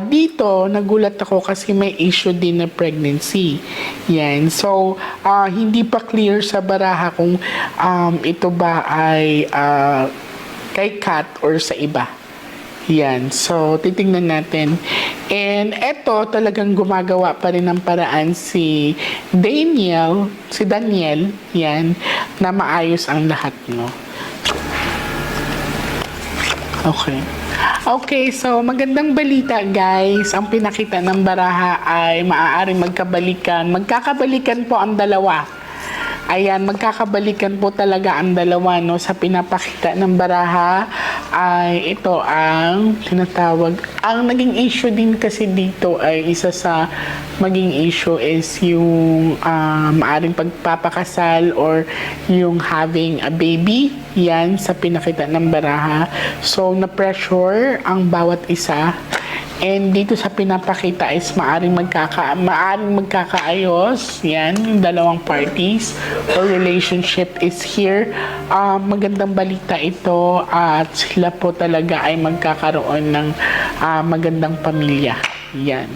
Dito, nagulat ako kasi may issue din na pregnancy. Yan. So, hindi pa clear sa baraha kung ito ba ay kay Kat or sa iba. Yan. So, titingnan natin. And eto, talagang gumagawa pa rin ng paraan si Daniel, yan, na maayos ang lahat, no? Okay, so magandang balita guys. Ang pinakita ng baraha ay maaaring magkakabalikan po ang dalawa. Ayan, magkakabalikan po talaga ang dalawa, no? Sa pinapakita ng baraha ay ito ang tinatawag. Ang naging issue din kasi dito ay isa sa maging issue is yung maaring pagpapakasal or yung having a baby. Yan sa pinakita ng baraha. So, na-pressure ang bawat isa. And dito sa pinapakita is maaring magkakaayos. Yan, yung dalawang parties or relationship is here. Magandang balita ito at sila po talaga ay magkakaroon ng magandang pamilya. Yan.